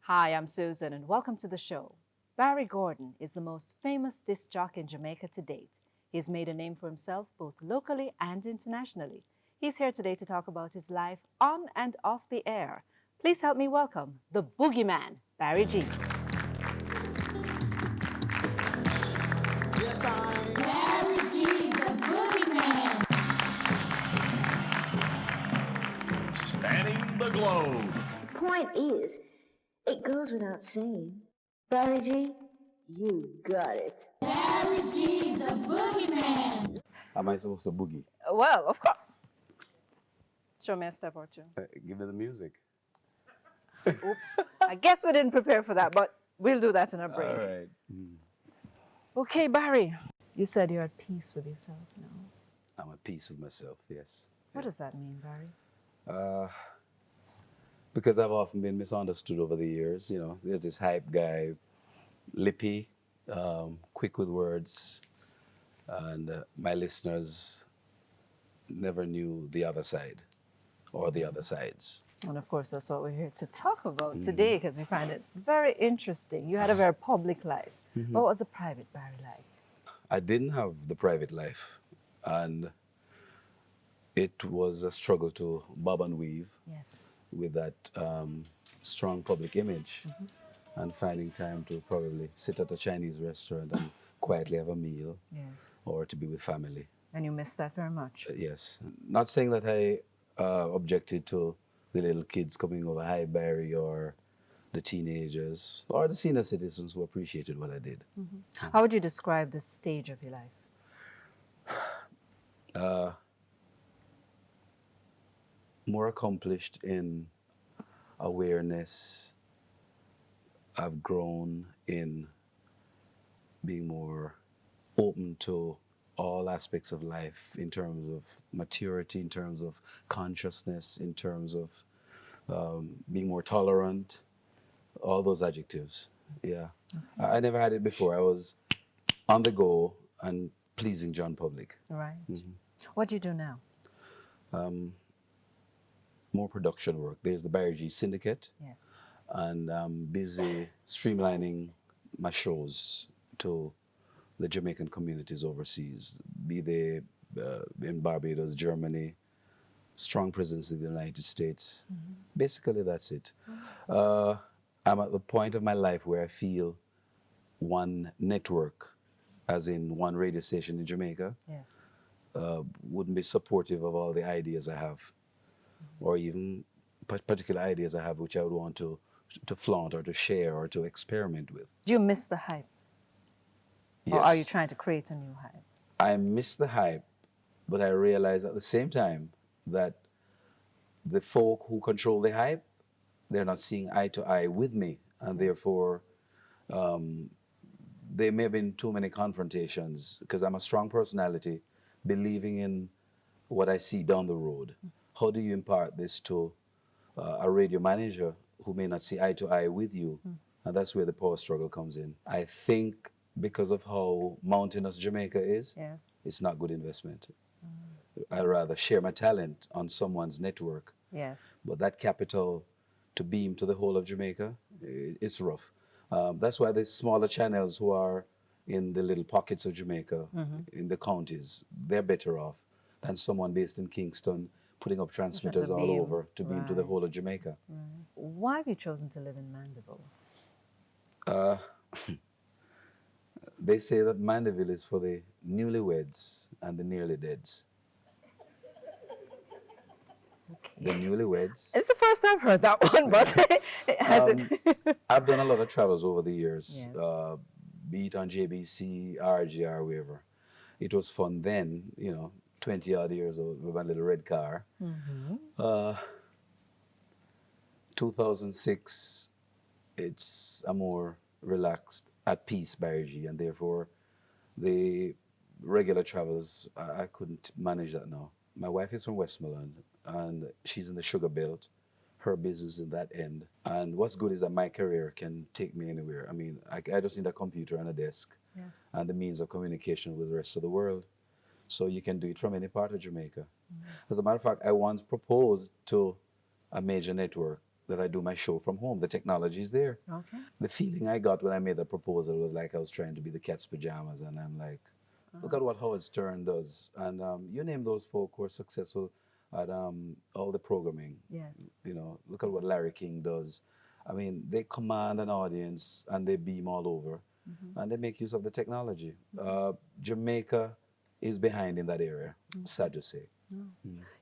Hi, I'm Susan, and welcome to the show. Barry Gordon is the most famous disc jockey in Jamaica to date. He has made a name for himself both locally and internationally. He's here today to talk about his life on and off the air. Please help me welcome the Boogieman, BarryG. Yes, I BarryG, the Boogieman. Spanning the globe. Point is, it goes without saying, BarryG, you got it. BarryG, the Boogieman. am I supposed to boogie? Well, of course. Show me a step or two. Give me the music. Oops. I guess we didn't prepare for that, but we'll do that in a break. All right. Okay, Barry, you said you're at peace with yourself now. I'm at peace with myself, yes. What does that mean, Barry? Because I've often been misunderstood over the years. You know, there's this hype guy, lippy, quick with words, and my listeners never knew the other side or the other sides. And of course, that's what we're here to talk about today, because we find it very interesting. You had a very public life. What was the private Barry like? I didn't have the private life, and it was a struggle to bob and weave Yes. with that strong public image and finding time to probably sit at a Chinese restaurant and quietly have a meal Yes. or to be with family. And you missed that very much. Yes. Not saying that I objected to the little kids coming over, hi Barry, or the teenagers or the senior citizens who appreciated what I did. How would you describe the stage of your life? More accomplished in awareness. I've grown in being more open to all aspects of life in terms of maturity, in terms of consciousness, in terms of being more tolerant, all those adjectives. Yeah. I never had it before. I was on the go and pleasing John Public. Right. What do you do now? More production work. There's the BarryG Syndicate, Yes. and I'm busy streamlining my shows to the Jamaican communities overseas, be they in Barbados, Germany, strong presence in the United States. Basically, that's it. I'm at the point of my life where I feel one network, as in one radio station in Jamaica, Yes. wouldn't be supportive of all the ideas I have, or even particular ideas I have which I would want to flaunt or to share or to experiment with. Do you miss the hype? Yes. Or are you trying to create a new hype? I miss the hype, but I realize at the same time that the folk who control the hype, they're not seeing eye to eye with me, and therefore there may have been too many confrontations because I'm a strong personality, believing in what I see down the road. How do you impart this to a radio manager who may not see eye to eye with you? And that's where the power struggle comes in. I think because of how mountainous Jamaica is, Yes. it's not good investment. I'd rather share my talent on someone's network, Yes. but that capital to beam to the whole of Jamaica, it's rough. That's why the smaller channels who are in the little pockets of Jamaica, in the counties, they're better off than someone based in Kingston putting up transmitters all beam. over to beam to the Right. whole of Jamaica. Why have you chosen to live in Mandeville? They say that Mandeville is for the newlyweds and the nearly deads. The newlyweds. It's the first I've heard that one, but has it? I've done a lot of travels over the years, Yes. be it on JBC, RGR, wherever. It was fun then, 20 odd years old with my little red car. 2006, it's a more relaxed, at peace BarryG, and therefore the regular travels, I couldn't manage that now. My wife is from Westmoreland, and she's in the sugar belt. Her business in that end. And what's good is that my career can take me anywhere. I mean, I just need a computer and a desk Yes. and the means of communication with the rest of the world. So you can do it from any part of Jamaica. As a matter of fact, I once proposed to a major network that I do my show from home. The technology is there. Okay. The feeling I got when I made the proposal was like I was trying to be the cat's pajamas, and I'm like, look at what Howard Stern does. And you name those folk who are successful at all the programming. Yes. You know, look at what Larry King does. I mean, they command an audience and they beam all over, and they make use of the technology. Jamaica is behind in that area, sad to say.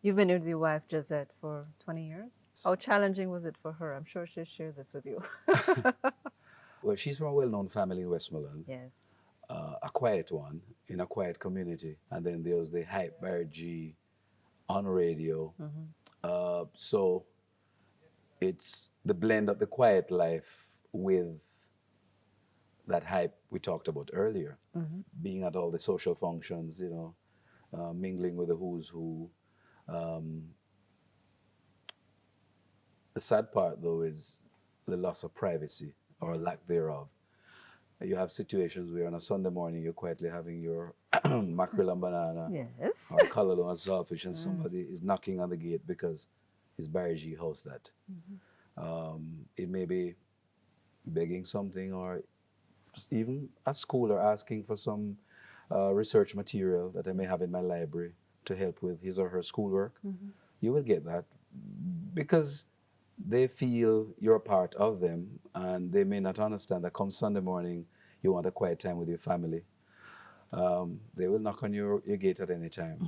You've been with your wife, Josette, for 20 years? How challenging was it for her? I'm sure she'll share this with you. Well, she's from a well-known family in Westmoreland, Yes. a quiet one in a quiet community. And then there was the hype BarryG on radio. So it's the blend of the quiet life with that hype we talked about earlier. Being at all the social functions, you know, mingling with the who's who. The sad part, though, is the loss of privacy or lack thereof. You have situations where on a Sunday morning you're quietly having your mackerel and banana Yes. or callaloo and saltfish, and somebody is knocking on the gate because it's BarryG house that. It may be begging something, or even at school, or asking for some research material that I may have in my library to help with his or her schoolwork. You will get that because they feel you're a part of them, and they may not understand that come Sunday morning, you want a quiet time with your family. They will knock on your gate at any time.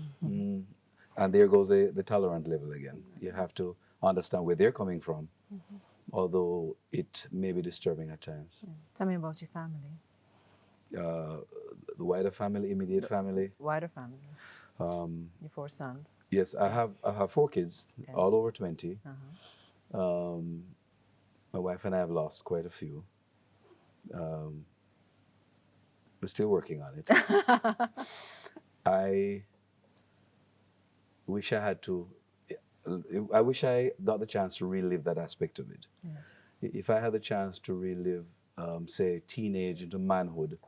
And there goes the tolerant level again. You have to understand where they're coming from, although it may be disturbing at times. Tell me about your family. The wider family, immediate family. Wider family. Your 4 sons. Yes, I have 4 kids, all over 20. My wife and I have lost quite a few. We're still working on it. I wish I got the chance to relive that aspect of it. Yes. If I had the chance to relive, say, teenage into manhood,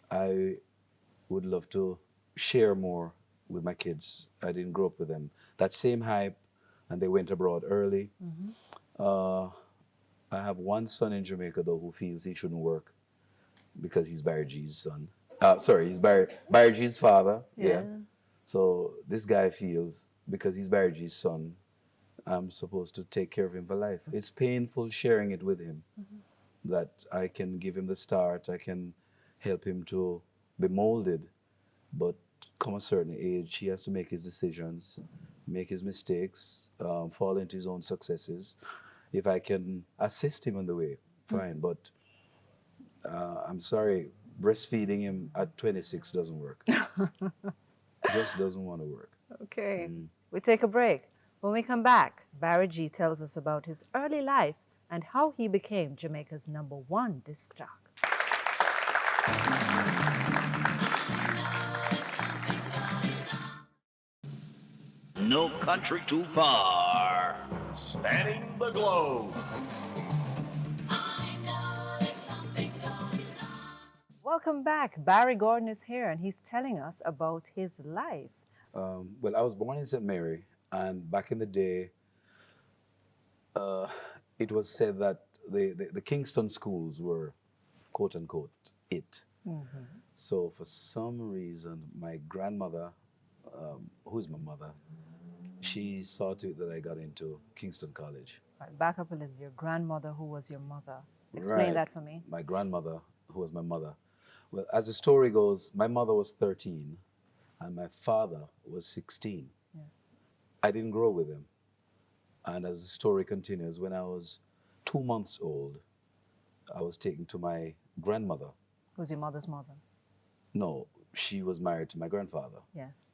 I would love to share more with my kids. I didn't grow up with them. That same hype, and they went abroad early. I have one son in Jamaica, though, who feels he shouldn't work because he's BarryG's son. Sorry, he's BarryG's father. Yeah. So this guy feels because he's BarryG's son, I'm supposed to take care of him for life. It's painful sharing it with him, that I can give him the start, I can help him to be molded, but come a certain age, he has to make his decisions, make his mistakes, fall into his own successes. If I can assist him in the way, fine, but I'm sorry, breastfeeding him at 26 doesn't work. Just doesn't want to work. Okay, we take a break. When we come back, BarryG tells us about his early life and how he became Jamaica's #1 disc jock. No country too far. Spanning the globe. Welcome back. Barry Gordon is here, and he's telling us about his life. Well, I was born in St. Mary, and back in the day, it was said that the Kingston schools were, quote unquote, it. So for some reason, my grandmother, who's my mother, she saw to it that I got into Kingston College. Right, back up a little. Your grandmother, who was your mother? Explain that for me. My grandmother, who was my mother. Well, as the story goes, my mother was 13 and my father was 16. Yes. I didn't grow with him. And as the story continues, when I was 2 months old, I was taken to my grandmother. Who's your mother's mother? No, she was married to my grandfather. Yes.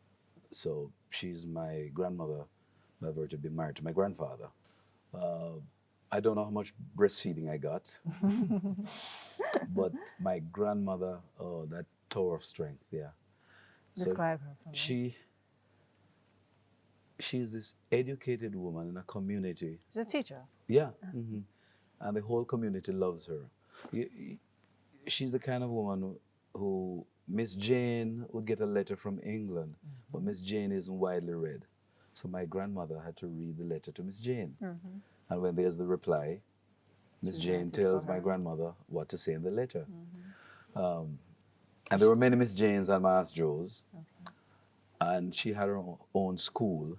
So she's my grandmother by virtue of being married to my grandfather. I don't know how much breastfeeding I got, but my grandmother, oh, that tower of strength, yeah. Describe her for me. She's this educated woman in a community. She's a teacher. Yeah, and the whole community loves her. She's the kind of woman who Miss Jane would get a letter from England, but Miss Jane isn't widely read. So my grandmother had to read the letter to Miss Jane. And when there's the reply, Miss Jane tells my grandmother what to say in the letter. And there were many Miss Janes and Mass Joes. And she had her own school.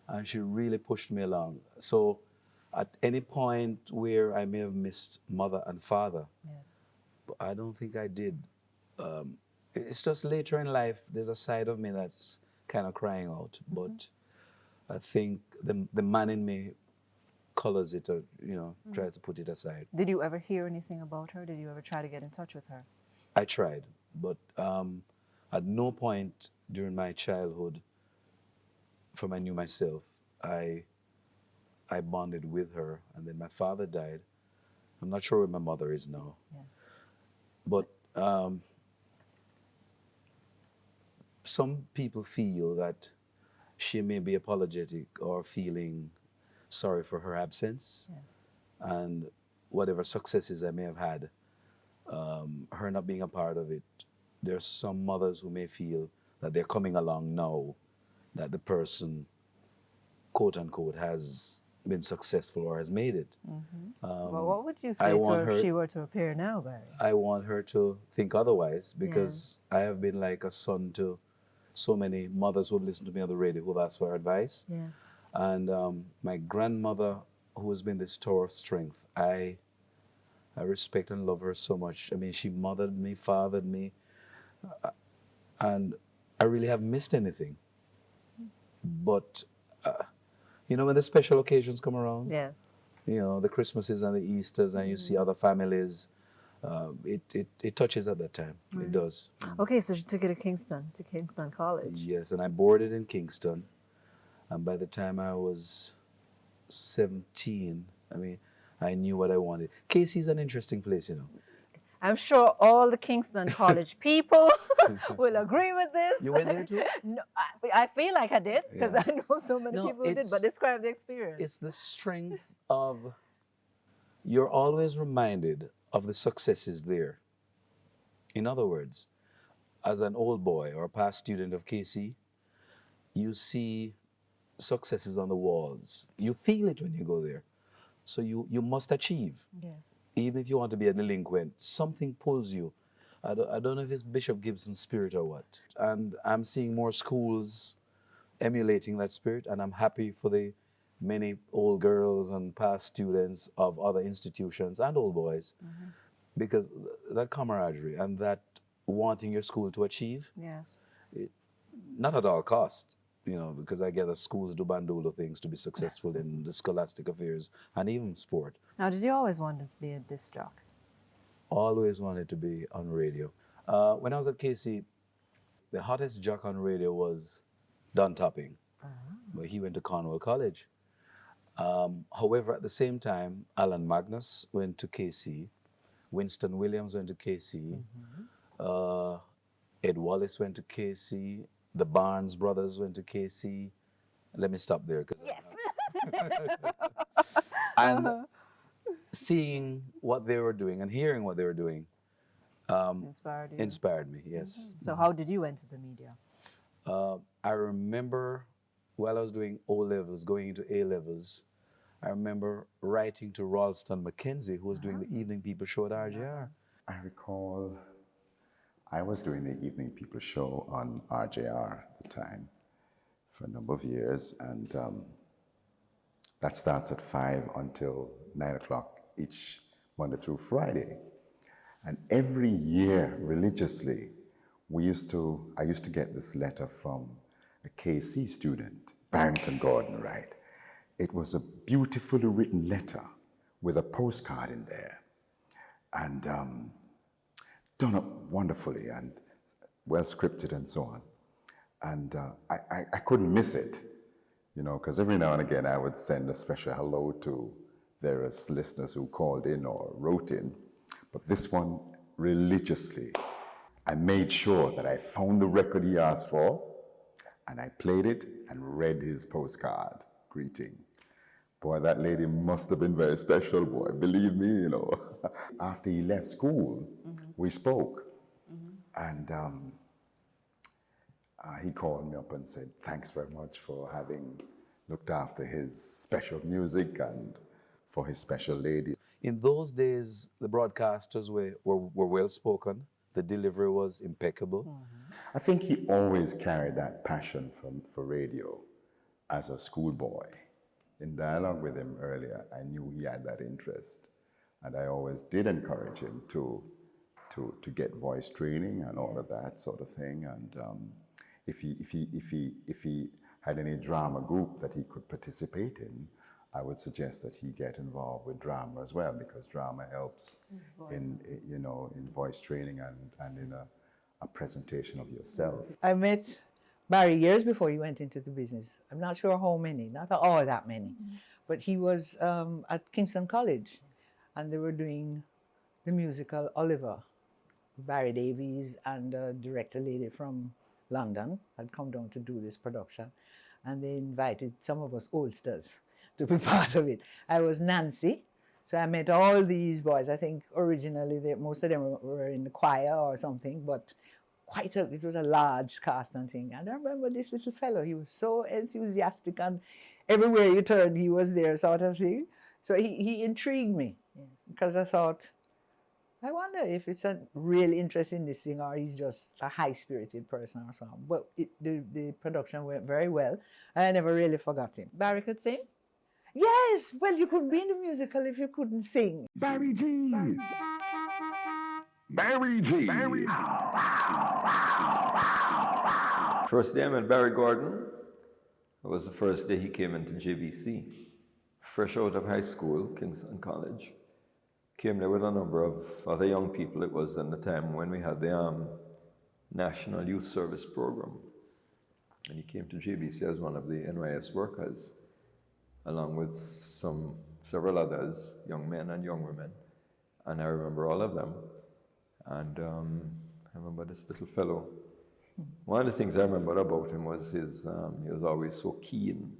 And she really pushed me along. So at any point where I may have missed mother and father, I don't think I did. It's just later in life, there's a side of me that's kind of crying out. But I think the man in me colors it, or, tries to put it aside. Did you ever hear anything about her? Did you ever try to get in touch with her? I tried, but at no point during my childhood, from I knew myself, I bonded with her. And then my father died. I'm not sure where my mother is now. But some people feel that she may be apologetic or feeling sorry for her absence. And whatever successes I may have had, her not being a part of it, there are some mothers who may feel that they're coming along now, that the person, quote unquote, has been successful or has made it. Well, what would you say to her if she were to appear now, Barry? I want her to think otherwise, because I have been like a son to so many mothers who have listened to me on the radio, who have asked for advice. And my grandmother, who has been this tower of strength, I respect and love her so much. I mean, she mothered me, fathered me, and I really haven't missed anything. But, when the special occasions come around, the Christmases and the Easters, and you see other families, it touches at that time. It does. Okay, so she took you to Kingston College. Yes, and I boarded in Kingston. And by the time I was 17, I knew what I wanted. KC is an interesting place, I'm sure all the Kingston College people will agree with this. You went there too? No, I feel like I did, because I know so many people who did, but describe the experience. It's the strength of, you're always reminded of the successes there. In other words, as an old boy or a past student of KC, you see successes on the walls. You feel it when you go there. So you must achieve. Even if you want to be a delinquent, something pulls you. I don't know if it's Bishop Gibson's spirit or what. And I'm seeing more schools emulating that spirit, and I'm happy for the many old girls and past students of other institutions and old boys, because that camaraderie and that wanting your school to achieve, not at all cost, because I gather schools do bandolo things to be successful in the scholastic affairs and even sport. Now, did you always want to be a disc jockey? Always wanted to be on radio. When I was at KC, the hottest jock on radio was Don Topping, but he went to Cornwall College. However, at the same time, Alan Magnus went to KC, Winston Williams went to KC, Ed Wallace went to KC, the Barnes brothers went to KC. Let me stop there. Yes. And seeing what they were doing and hearing what they were doing inspired you? Inspired me, yes. So how did you enter the media? I remember while I was doing O-levels, going into A-levels, I remember writing to Ralston McKenzie, who was doing the Evening People show at RJR. I recall I was doing the Evening People show on RJR at the time for a number of years, and that starts at 5 until 9 o'clock each Monday through Friday. And every year, religiously, I used to get this letter from a KC student, Barrington Gordon, right? It was a beautifully written letter with a postcard in there, and done up wonderfully and well scripted and so on. And I couldn't miss it, because every now and again I would send a special hello to various listeners who called in or wrote in. But this one, religiously, I made sure that I found the record he asked for, and I played it and read his postcard greeting. Boy, that lady must have been very special, boy, believe me, After he left school, we spoke, and he called me up and said, thanks very much for having looked after his special music and for his special lady. In those days, the broadcasters were well spoken. The delivery was impeccable. I think he always carried that passion for radio as a schoolboy. In dialogue with him earlier, I knew he had that interest, and I always did encourage him to get voice training and all of that sort of thing. And if he had any drama group that he could participate in, I would suggest that he get involved with drama as well, because drama helps in voice training and in a presentation of yourself. I met Barry years before he went into the business. I'm not sure how many, not all that many, but he was at Kingston College, and they were doing the musical Oliver. Barry Davies and a director lady from London had come down to do this production, and they invited some of us oldsters to be part of it. I was Nancy, so I met all these boys. I think originally most of them were in the choir or something, but it was a large cast and thing. And I remember this little fellow, he was so enthusiastic, and everywhere you turned, he was there, sort of thing. So he intrigued me, because I thought, I wonder if it's a real interest in this thing, or he's just a high-spirited person or something. But the production went very well. I never really forgot him. Barry could sing? Yes, well, you couldn't be in the musical if you couldn't sing. BarryG. BarryG. First day I met barrygordon, it was the first day he came into JBC. Fresh out of high school, Kingston College. Came there with a number of other young people. It was in the time when we had the National Youth Service Program. And he came to JBC as one of the NYS workers, along with several others, young men and young women. And I remember all of them. And I remember this little fellow. One of the things I remember about him was he was always so keen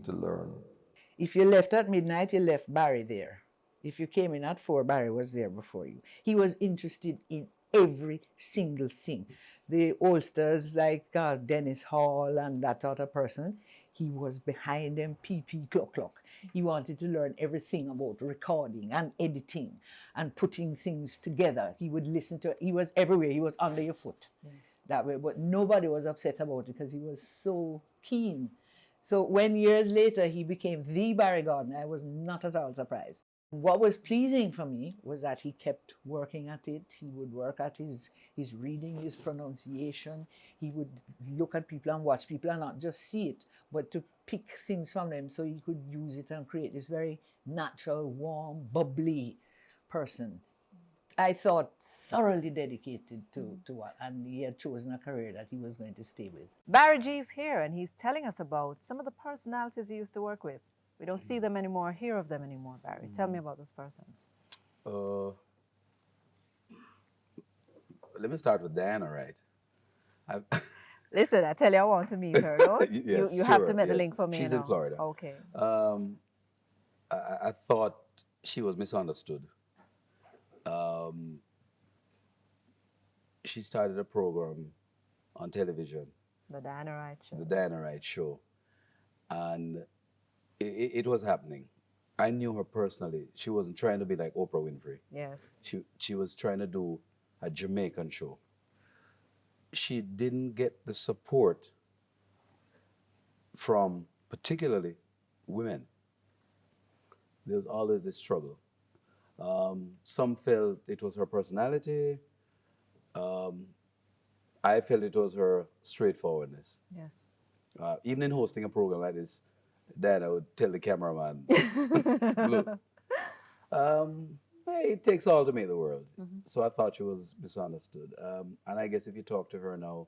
to learn. If you left at midnight, you left Barry there. If you came in at 4, Barry was there before you. He was interested in every single thing. The oldsters like Dennis Hall and that sort of person, he was behind them, clock. He wanted to learn everything about recording and editing and putting things together. He would listen to it. He was everywhere. He was under your foot. Yes. That way, but nobody was upset about it because he was so keen. So when years later he became the barrygordon, I was not at all surprised. What was pleasing for me was that he kept working at it. He would work at his reading, his pronunciation. He would look at people and watch people and not just see it, but to pick things from them so he could use it and create this very natural, warm, bubbly person. I thought thoroughly dedicated to what, and he had chosen a career that he was going to stay with. BarryG is here, and he's telling us about some of the personalities he used to work with. We don't see them anymore, hear of them anymore, Barry. Tell me about those persons. Let me start with Diana, right? Listen, I tell you, I want to meet her. No? Yes, you have to sure, make the yes. link for me. She's now. in Florida. Okay. I thought she was misunderstood. She started a program on television. The Diana Wright Show. The Diana Wright Show. And it was happening. I knew her personally. She wasn't trying to be like Oprah Winfrey. Yes. She was trying to do a Jamaican show. She didn't get the support from particularly women. There was always a struggle. Some felt it was her personality. I felt it was her straightforwardness. Yes. Even in hosting a program like this, Dad, I would tell the cameraman, look, it takes all to make the world. So I thought she was misunderstood. And I guess if you talk to her now,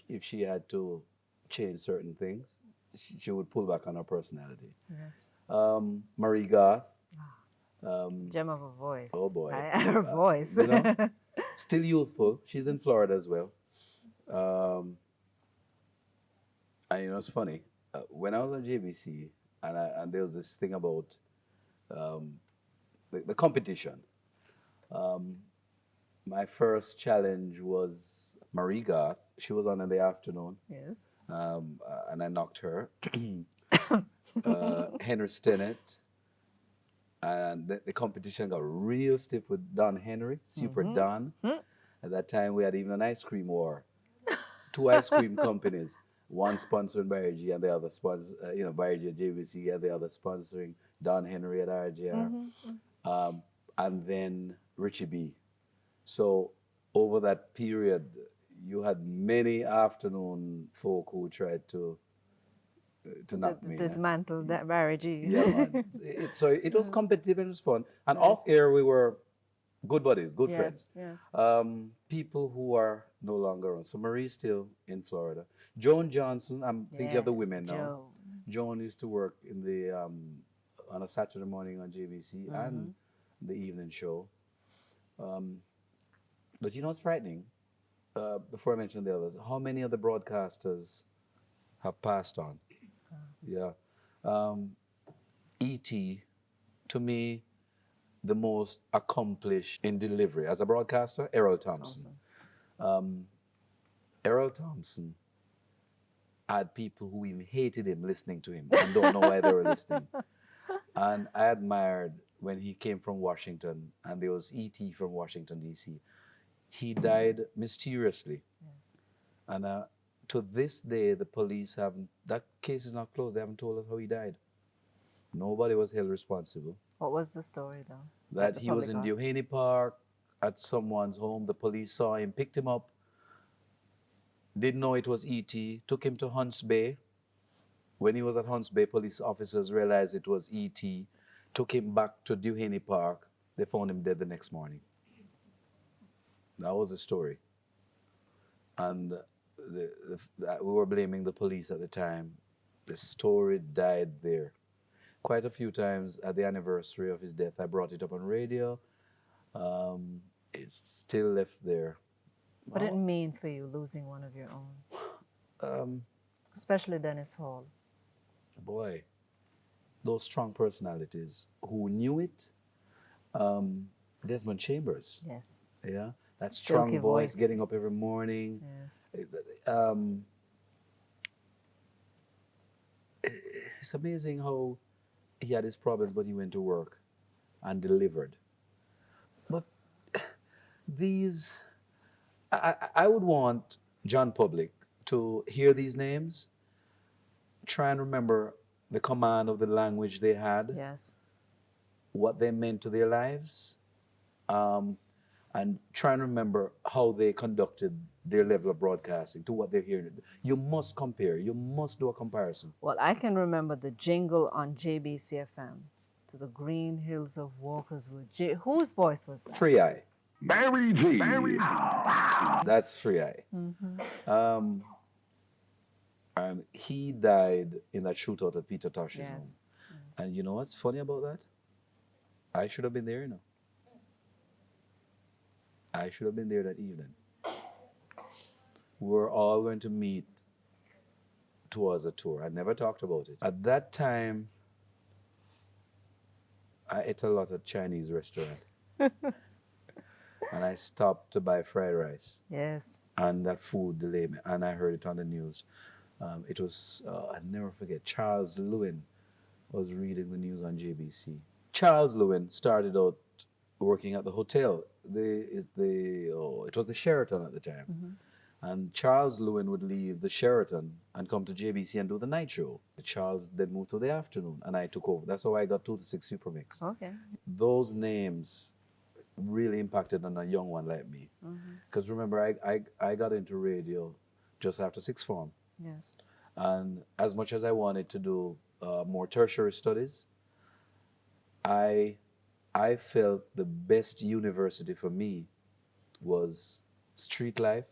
if she had to change certain things, she would pull back on her personality. Yes. Marie Garth. Gem of a voice. Oh boy. Her voice. You know, still youthful. She's in Florida as well. And you know, it's funny. When I was on JBC, and there was this thing about the competition. My first challenge was Marie Garth. She was on in the afternoon. Yes. And I knocked her. Henry Stinnett, And the competition got real stiff with Don Henry, Super Don. At that time, we had even an ice cream war. 2 ice cream companies, one sponsoring BarryG and the other BarryG at JVC and the other sponsoring Don Henry at RJR. And then Richie B. So over that period, you had many afternoon folk who tried to knock me. Dismantle that BarryG. Yeah, man. So it was competitive and it was fun. And off air, we were good buddies, good friends. Yes. People who are no longer on. So Marie's still in Florida. Joan Johnson, I'm thinking of the women now. Joan used to work in the on a Saturday morning on JVC and the evening show. But you know what's frightening? Before I mention the others, how many of the broadcasters have passed on? Yeah. E.T., to me, the most accomplished in delivery as a broadcaster, Errol Thompson. Errol Thompson had people who even hated him listening to him and don't know why they were listening. And I admired when he came from Washington, and there was E.T. from Washington, D.C. He died mysteriously. And to this day, the police haven't, that case is not closed. They haven't told us how he died. Nobody was held responsible. What was the story, though? That he was in Duhaney Park at someone's home. The police saw him, picked him up, didn't know it was E.T., took him to Hunts Bay. When he was at Hunts Bay, police officers realized it was E.T., took him back to Duhaney Park. They found him dead the next morning. That was the story. And we were blaming the police at the time. The story died there. Quite a few times at the anniversary of his death, I brought it up on radio. It's still left there. What did it mean for you losing one of your own? Especially Dennis Hall. Boy, those strong personalities who knew it. Desmond Chambers. Yes. Yeah, that strong Silky voice, getting up every morning. Yeah. It's amazing how he had his problems, but he went to work and delivered. But these, I would want John Public to hear these names, try and remember the command of the language they had, Yes. what they meant to their lives, and try and remember how they conducted their level of broadcasting to what they're hearing. You must compare. You must do a comparison. Well, I can remember the jingle on JBCFM, to the green hills of Walkerswood. Whose voice was that? Free Eye. BarryG. That's Free Eye. And he died in that shootout at Peter Tosh's home. And you know what's funny about that? I should have been there, you know. I should have been there that evening. We were all going to meet towards a tour. I never talked about it. At that time, I ate a lot at Chinese restaurant. And I stopped to buy fried rice. Yes. And that food delayed me. And I heard it on the news. It was, I'll never forget, Charles Lewin was reading the news on JBC. Charles Lewin started out working at the hotel. It was the Sheraton at the time. And Charles Lewin would leave the Sheraton and come to JBC and do the night show. Charles then moved to the afternoon, and I took over. That's how I got 2 to 6 Supermix. Okay. Those names really impacted on a young one like me. Because remember, I got into radio just after sixth form. Yes. And as much as I wanted to do more tertiary studies, I felt the best university for me was street life.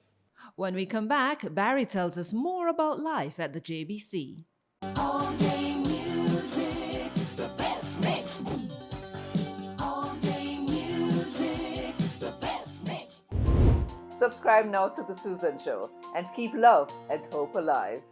When we come back, Barry tells us more about life at the JBC. All day music, the best mix. All day music, the best mix. Subscribe now to The Susan Show and keep love and hope alive.